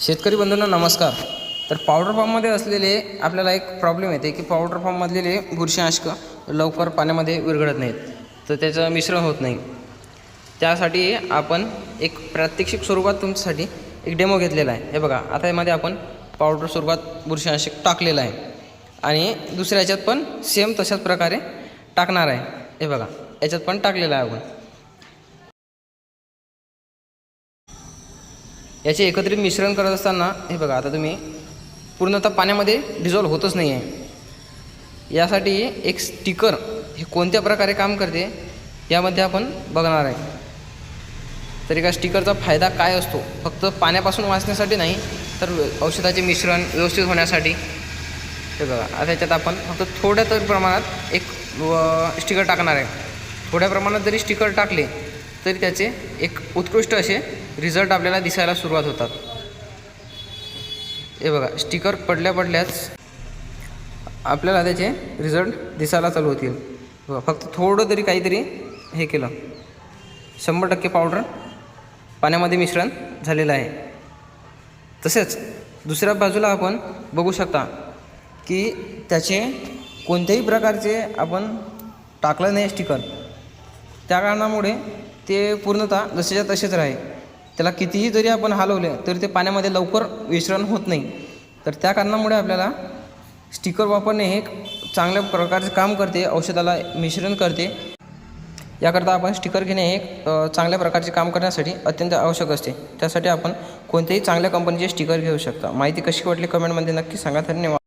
शेतकरी बंधूंना नमस्कार। तर पावडर फॉर्ममध्ये असलेले आपल्याला एक प्रॉब्लेम येते की पावडर फॉर्ममधलेले बुरशीनाशक लवकर पाण्यामध्ये विरघळत नाहीत, तर त्याचं मिश्रण होत नाही। त्यासाठी आपण एक प्रात्यक्षिक स्वरूपात तुमच्यासाठी एक डेमो घेतलेला आहे। हे बघा, आता यामध्ये आपण पावडर स्वरूपात बुरशीनाशक टाकलेलं आहे आणि दुसऱ्या याच्यात पण सेम तशाच प्रकारे टाकणार आहे। हे बघा, याच्यात पण टाकलेलं आहे आपण। याचे एकत्रित मिश्रण करत असताना हे बघा, आता तुम्ही पूर्णतः पाण्यामध्ये डिझॉल्व होतच नाही आहे। यासाठी एक स्टिकर हे कोणत्या प्रकारे काम करते यामध्ये आपण बघणार आहे। तर एका स्टिकरचा फायदा काय असतो, फक्त पाण्यापासून वाचण्यासाठी नाही तर औषधाचे मिश्रण व्यवस्थित होण्यासाठी। हे बघा, आता याच्यात आपण फक्त थोड्या तरी प्रमाणात एक स्टिकर टाकणार आहे। थोड्या प्रमाणात जरी स्टिकर टाकले तरी त्याचे एक उत्कृष्ट असे रिझल्ट आपल्याला दिसायला सुरुवात होतात। हे बघा, स्टिकर पडल्याच आपल्याला त्याचे रिझल्ट दिसायला चालू होतील। बघा, फक्त थोडं तरी काहीतरी हे केलं, 100% पावडर पाण्यामध्ये मिश्रण झालेलं आहे। तसेच दुसऱ्या बाजूला आपण बघू शकता की त्याचे कोणत्याही प्रकारचे आपण टाकलं नाही स्टिकर, त्या कारणामुळे ते पूर्णतः जसेच्या तसेच राहील। त्याला कितीही जरी आपण हलवले तरी ते पाण्यामध्ये लवकर मिश्रण होत नाही। तर त्या कारणामुळे आपल्याला स्टिकर वापरणे हे चांगल्या प्रकारचे काम करते, औषधाला मिश्रण करते। याकरता आपण स्टिकर घेणे हे चांगल्या प्रकारचे काम करण्यासाठी अत्यंत आवश्यक असते। त्यासाठी आपण कोणत्याही चांगल्या कंपनीचे स्टिकर घेऊ शकता। माहिती कशी वाटली कमेंटमध्ये नक्की सांगा। धन्यवाद।